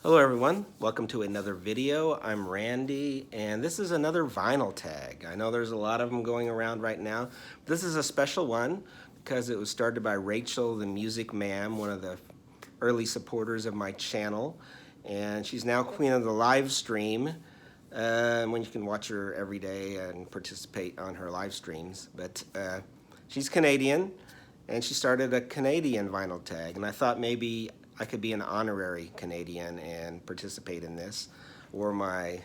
Hello everyone, welcome to another video. I'm Randy and this is another vinyl tag. I know there's a lot of them going around right now. This is a special one because it was started by Rachel the Music Ma'am, one of the early supporters of my channel, and she's now queen of the live stream when you can watch her every day and participate on her live streams. But she's Canadian and she started a Canadian vinyl tag, and I thought maybe I could be an honorary Canadian and participate in this, or my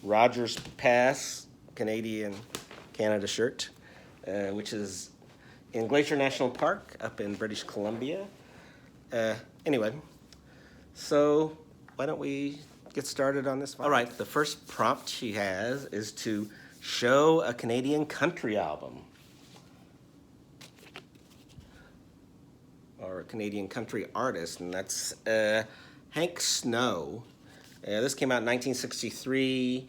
Rogers Pass Canadian Canada shirt, which is in Glacier National Park up in British Columbia. Anyway, so why don't we get started on this one? All right, the first prompt she has is to show a Canadian country album, or a Canadian country artist, and that's Hank Snow. This came out in 1963.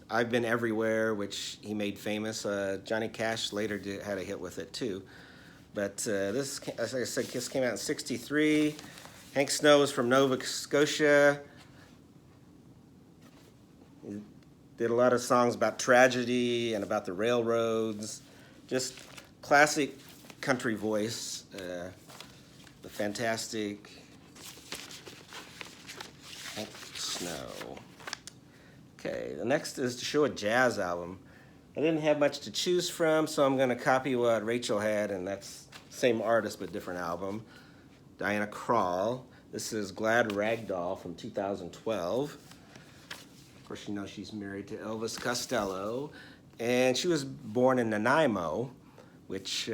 I've Been Everywhere, which he made famous. Johnny Cash later had a hit with it too. But this, as I said, this came out in 63. Hank Snow is from Nova Scotia. He did a lot of songs about tragedy and about the railroads. Just classic country voice. The fantastic Hank Snow. Okay, the next is to show a jazz album. I didn't have much to choose from, so I'm going to copy what Rachel had, and that's same artist but different album. Diana Krall. This is Glad Ragdoll from 2012. Of course, you know she's married to Elvis Costello, and she was born in Nanaimo, which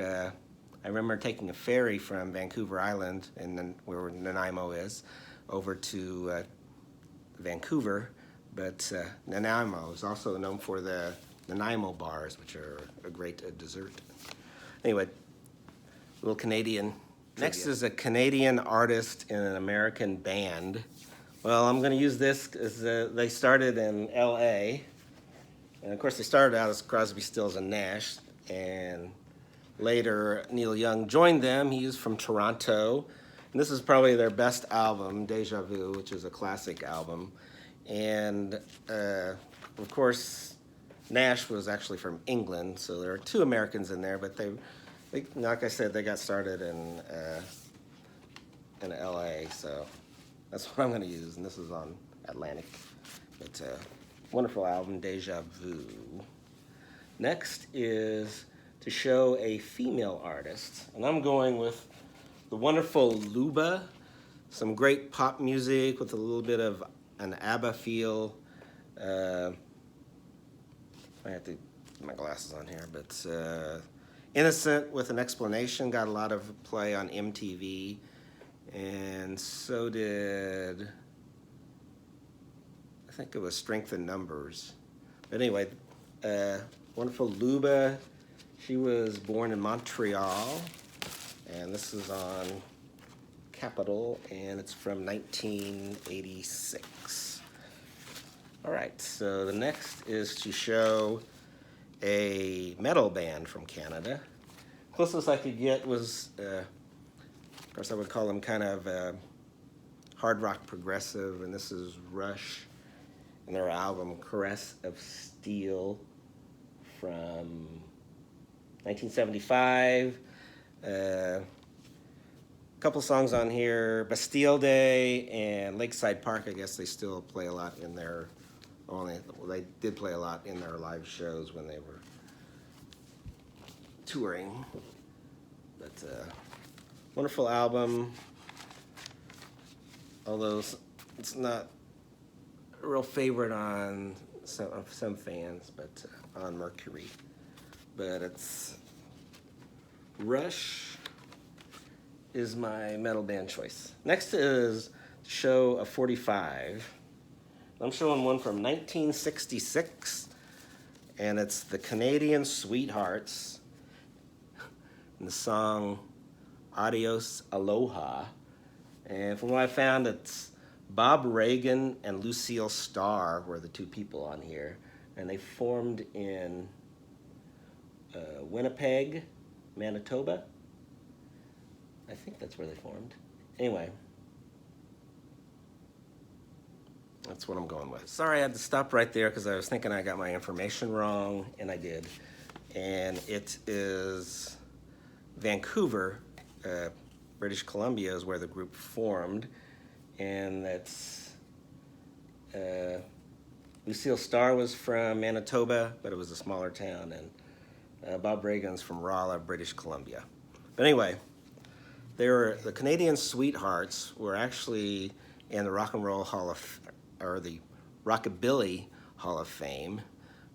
I remember taking a ferry from Vancouver Island, and where Nanaimo is, over to Vancouver. But Nanaimo is also known for the Nanaimo bars, which are a great dessert. Anyway, little Canadian. Next is a Canadian artist in an American band. Well, I'm going to use this because they started in L.A. And of course, they started out as Crosby, Stills, and Nash, and later, Neil Young joined them. He was from Toronto. And this is probably their best album, Deja Vu, which is a classic album. And, of course, Nash was actually from England, so there are two Americans in there, but they like I said, they got started in L.A., so that's what I'm going to use, and this is on Atlantic. But wonderful album, Deja Vu. Next is to show a female artist, and I'm going with the wonderful Luba, some great pop music with a little bit of an ABBA feel. I have to put my glasses on here, but Innocent with an Explanation got a lot of play on MTV, and so did, I think it was Strength in Numbers. But anyway, wonderful Luba. She was born in Montreal, and this is on Capitol, and it's from 1986. All right, so the next is to show a metal band from Canada. Closest I could get was, of course I would call them kind of hard rock progressive, and this is Rush and their album Caress of Steel from 1975. A couple songs on here, Bastille Day and Lakeside Park. I guess they still play a lot in their, they did play a lot in their live shows when they were touring. But wonderful album, although it's not a real favorite on some fans, but on Mercury. But it's Rush is my metal band choice. Next is show a 45. I'm showing one from 1966, and it's the Canadian Sweethearts and the song Adios Aloha. And from what I found, it's Bob Reagan and Lucille Starr were the two people on here, and they formed in Winnipeg, Manitoba. I think that's where they formed. Anyway, That's what I'm going with. Sorry, I had to stop right there because I was thinking I got my information wrong, and I did. And it is Vancouver, British Columbia is where the group formed, and that's Lucille Starr was from Manitoba, but it was a smaller town, and Bob Reagan's from Rolla, British Columbia. But anyway, the Canadian Sweethearts were actually in the Rock and Roll Hall of, or the Rockabilly Hall of Fame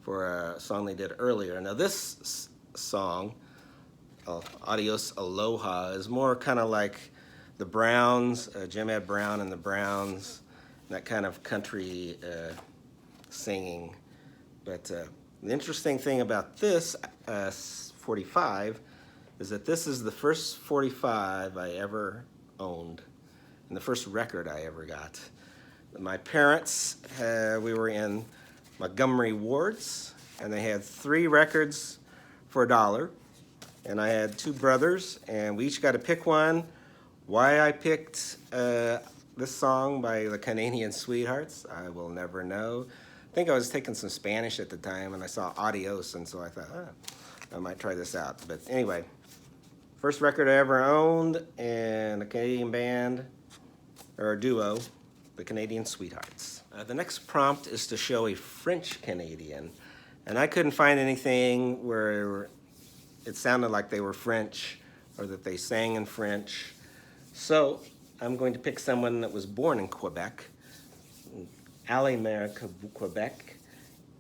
for a song they did earlier. Now this song, Adios Aloha, is more kind of like the Browns, Jim Ed Brown and the Browns, that kind of country singing. But the interesting thing about this 45 is that this is the first 45 I ever owned and the first record I ever got. My parents, we were in Montgomery Wards, and they had 3 records for $1. And I had 2 brothers, and we each got to pick one. Why I picked this song by the Canadian Sweethearts, I will never know. I think I was taking some Spanish at the time, and I saw Adios, and so I thought, I might try this out. But anyway, first record I ever owned, and a Canadian band, or a duo, the Canadian Sweethearts. The next prompt is to show a French Canadian, and I couldn't find anything where it sounded like they were French or that they sang in French. So I'm going to pick someone that was born in Quebec, Alle-Mer, Quebec,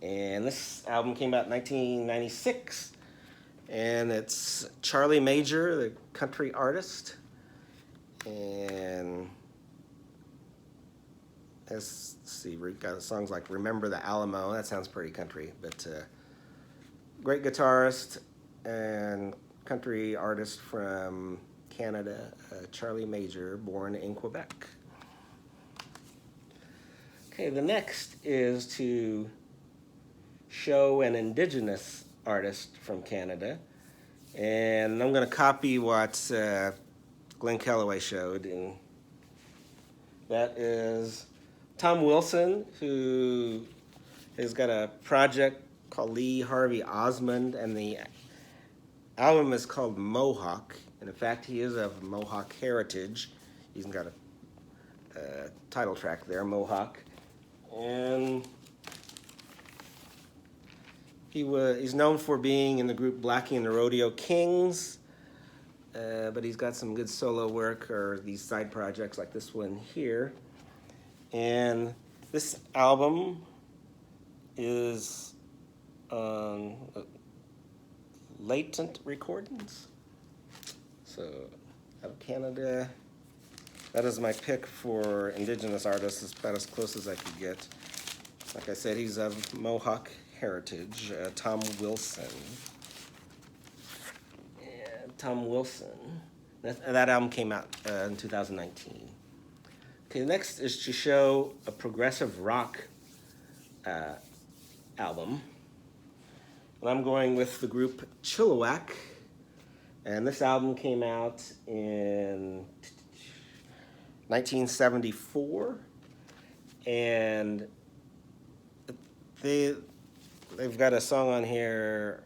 and this album came out in 1996, and it's Charlie Major, the country artist, and let's see, we've got songs like Remember the Alamo, that sounds pretty country, but great guitarist and country artist from Canada, Charlie Major, born in Quebec. Okay, the next is to show an Indigenous artist from Canada, and I'm going to copy what Glenn Kellaway showed, and that is Tom Wilson, who has got a project called Lee Harvey Osmond, and the album is called Mohawk, and in fact he is of Mohawk heritage. He's got a title track there, Mohawk, and he's known for being in the group Blackie and the Rodeo Kings, but he's got some good solo work or these side projects like this one here. And this album is on Latent Recordings. So out of Canada, that is my pick for Indigenous artists. It's about as close as I could get. Like I said, he's of Mohawk heritage, Tom Wilson. And Tom Wilson. That album came out in 2019. Okay, next is to show a progressive rock album. And I'm going with the group Chilliwack. And this album came out in 1974. And they've got a song on here,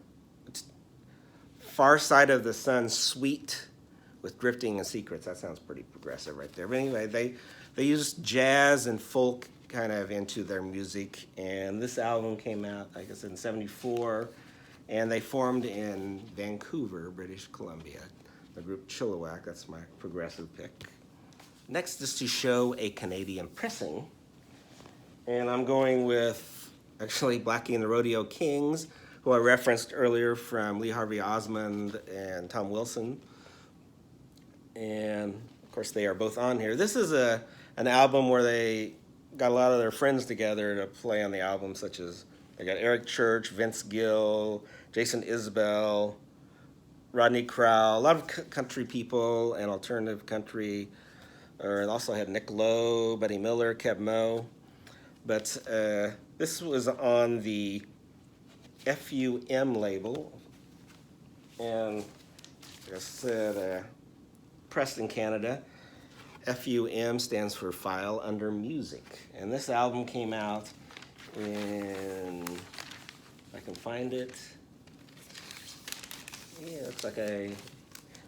Far Side of the Sun Suite with Drifting and Secrets. That sounds pretty progressive right there. But anyway, they used jazz and folk kind of into their music, and this album came out, like I said, in 74, and they formed in Vancouver, British Columbia. The group Chilliwack, that's my progressive pick. Next is to show a Canadian pressing, and I'm going with, actually, Blackie and the Rodeo Kings, who I referenced earlier from Lee Harvey Osmond and Tom Wilson. And, of course, they are both on here. This is an album where they got a lot of their friends together to play on the album, such as they got Eric Church, Vince Gill, Jason Isbell, Rodney Crowell, a lot of country people and alternative country. Or it also had Nick Lowe, Buddy Miller, Kev Moe. But this was on the FUM label. And like I said, pressed in Canada. FUM stands for File Under Music. And this album came out in, if I can find it, yeah, looks like I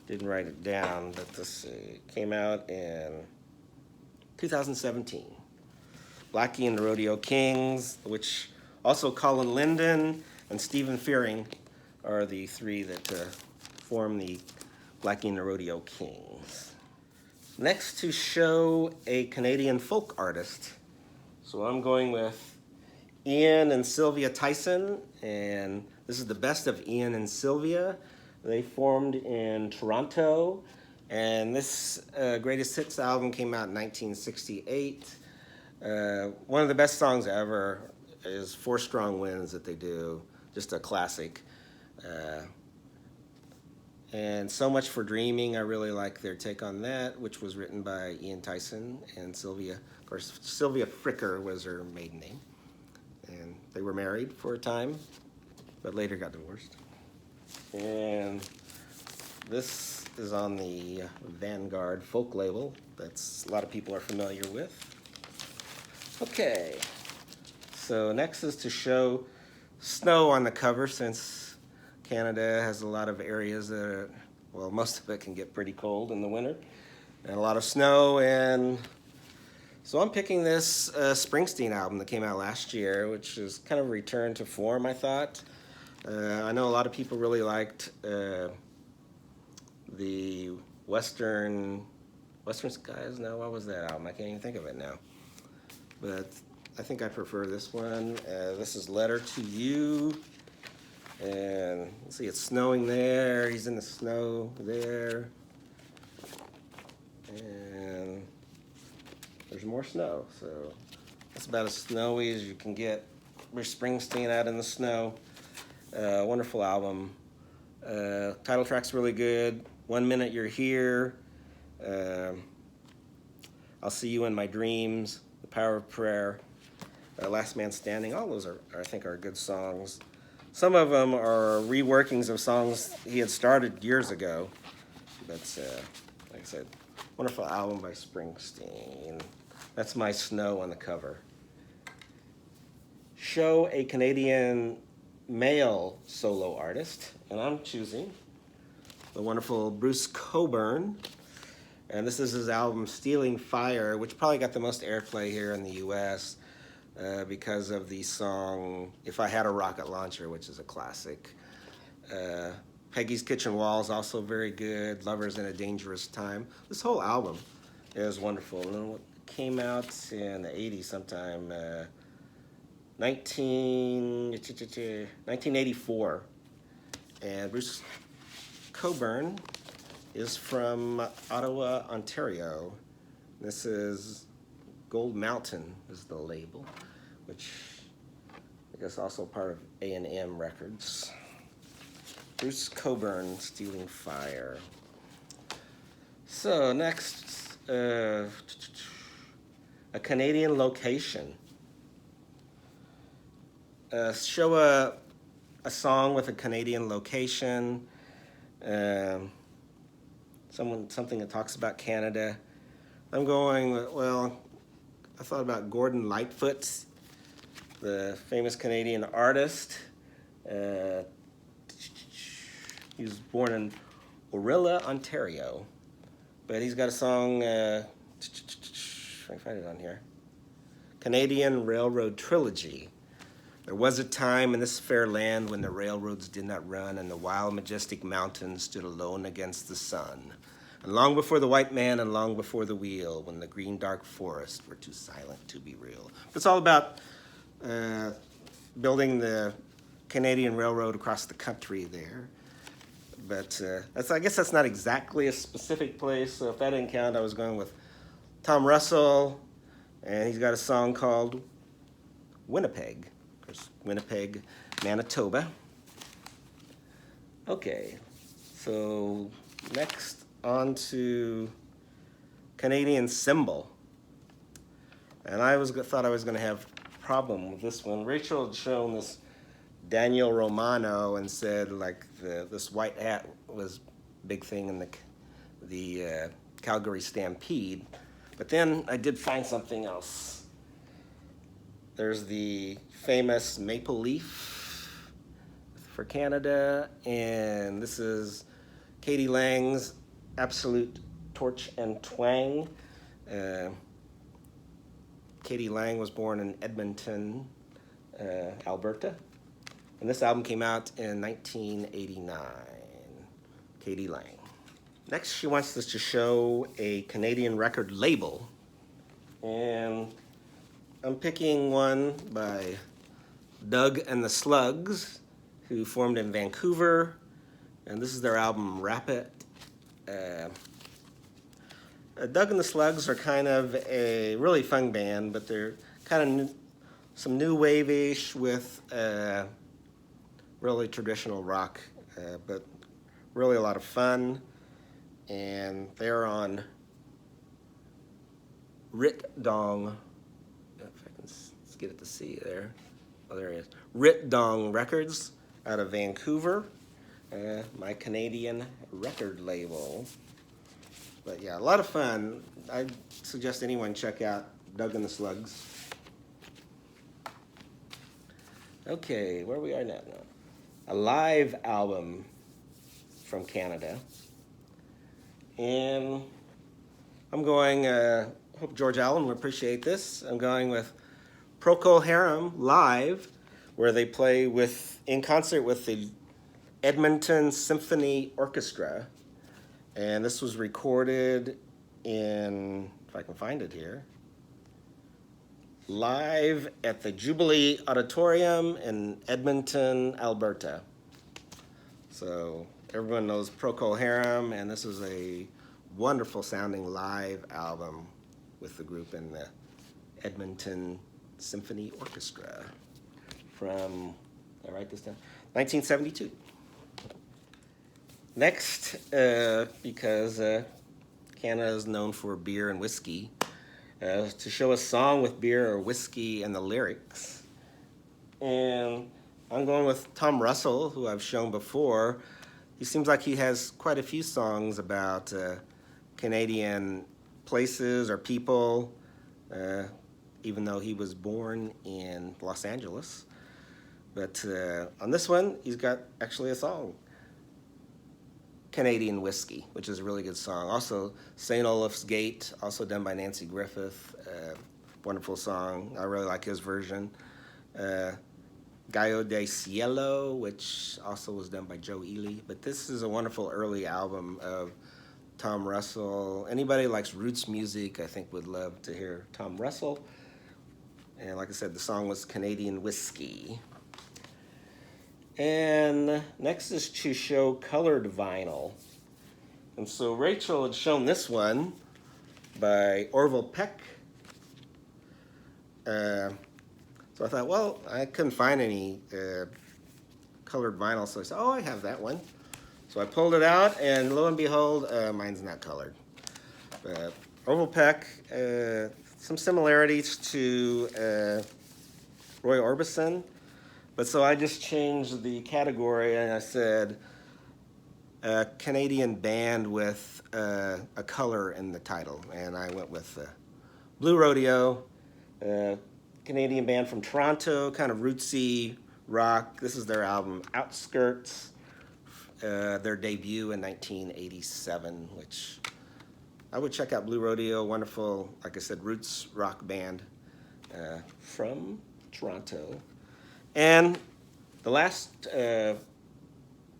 didn't write it down, but this came out in 2017. Blackie and the Rodeo Kings, which also Colin Linden and Stephen Fearing are the three that form the Blackie and the Rodeo Kings. Next, to show a Canadian folk artist. So I'm going with Ian and Sylvia Tyson, and this is the best of Ian and Sylvia. They formed in Toronto, and this Greatest Hits album came out in 1968. One of the best songs ever is Four Strong Winds that they do, just a classic. And So Much for Dreaming, I really like their take on that, which was written by Ian Tyson and Sylvia. Of course, Sylvia Fricker was her maiden name. And they were married for a time, but later got divorced. And this is on the Vanguard folk label that's a lot of people are familiar with. Okay, so next is to show snow on the cover, since Canada has a lot of areas that are, well, most of it can get pretty cold in the winter, and a lot of snow. And so I'm picking this Springsteen album that came out last year, which is kind of a return to form, I thought. I know a lot of people really liked the Western Skies. No, what was that album? I can't even think of it now. But I think I prefer this one. This is Letter to You. And let's see, it's snowing there. He's in the snow there. And there's more snow. So that's about as snowy as you can get. There's Springsteen out in the snow. Wonderful album. Title track's really good. 1 Minute You're Here. I'll See You in My Dreams. The Power of Prayer. Last Man Standing. All those I think are good songs. Some of them are reworkings of songs he had started years ago. But like I said, wonderful album by Springsteen. That's my snow on the cover. Show a Canadian male solo artist, and I'm choosing the wonderful Bruce Cockburn. And this is his album Stealing Fire, which probably got the most airplay here in the US because of the song If I Had a Rocket Launcher, which is a classic. Peggy's Kitchen Wall is also very good. Lovers in a Dangerous Time. This whole album is wonderful. And it came out in the 80s sometime. 1984. And Bruce Cockburn is from Ottawa, Ontario. This is Gold Mountain is the label, which I guess also part of A&M Records. Bruce Cockburn, Stealing Fire. So next, a Canadian location. Show a song with a Canadian location, something that talks about Canada. I'm going with, well, I thought about Gordon Lightfoot, the famous Canadian artist. He was born in Orilla, Ontario, but he's got a song, I can find it on here, Canadian Railroad Trilogy. There was a time in this fair land when the railroads did not run and the wild, majestic mountains stood alone against the sun. And long before the white man and long before the wheel, when the green, dark forests were too silent to be real. It's all about building the Canadian Railroad across the country there. But I guess that's not exactly a specific place. So if that didn't count, I was going with Tom Russell, and he's got a song called Winnipeg. Of course, Winnipeg, Manitoba. Okay, so next on to Canadian Symbol. And I thought I was going to have a problem with this one. Rachel had shown this Daniel Romano and said like this white hat was a big thing in the Calgary Stampede. But then I did find something else. There's the famous Maple Leaf for Canada, and this is Katie Lang's Absolute Torch and Twang. Katie Lang was born in Edmonton, Alberta, and this album came out in 1989. Katie Lang. Next, she wants us to show a Canadian record label, and I'm picking one by Doug and the Slugs, who formed in Vancouver, and this is their album Wrap It. Doug and the Slugs are kind of a really fun band, but they're kind of some new wave-ish with really traditional rock, but really a lot of fun. And they're on Rit Dong, if I can get it to see there. Oh, there it is. Rit Dong Records out of Vancouver, my Canadian record label. But yeah, a lot of fun. I suggest anyone check out Doug and the Slugs. Okay, where we are now. A live album from Canada. And I'm going, hope George Allen will appreciate this. I'm going with Procol Harum live, where they play in concert with the Edmonton Symphony Orchestra. And this was recorded in, if I can find it here, live at the Jubilee Auditorium in Edmonton, Alberta. So everyone knows Procol Harum, and this is a wonderful sounding live album with the group in the Edmonton Symphony Orchestra from, did I write this down? 1972. Next, because Canada is known for beer and whiskey, to show a song with beer or whiskey and the lyrics. And I'm going with Tom Russell, who I've shown before. He seems like he has quite a few songs about Canadian places or people, even though he was born in Los Angeles. But on this one, he's got actually a song, Canadian Whiskey, which is a really good song. Also, St. Olaf's Gate, also done by Nancy Griffith. Wonderful song. I really like his version. Gallo de Cielo, which also was done by Joe Ely. But this is a wonderful early album of Tom Russell. Anybody who likes roots music, I think, would love to hear Tom Russell. And like I said, the song was Canadian Whiskey. And next is to show colored vinyl. And so Rachel had shown this one by Orville Peck. So I thought, well, I couldn't find any colored vinyl, so I said, oh, I have that one. So I pulled it out, and lo and behold, mine's not colored. Orville Peck, some similarities to Roy Orbison. But so I just changed the category, and I said a Canadian band with a color in the title. And I went with Blue Rodeo, Canadian band from Toronto, kind of rootsy rock. This is their album Outskirts, their debut in 1987, which I would check out. Blue Rodeo, wonderful, like I said, roots rock band from Toronto. And the last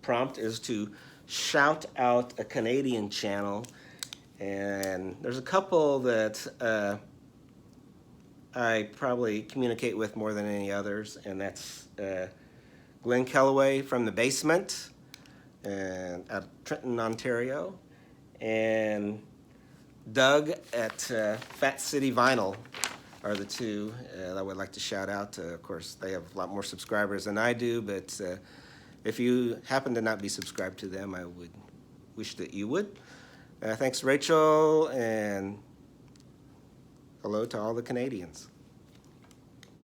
prompt is to shout out a Canadian channel. And there's a couple that I probably communicate with more than any others, and that's Glenn Kellaway from The Basement at Trenton, Ontario, and Doug at Fat City Vinyl are the two that I would like to shout out. Of course, they have a lot more subscribers than I do, but if you happen to not be subscribed to them, I would wish that you would. Thanks, Rachel, and hello to all the Canadians.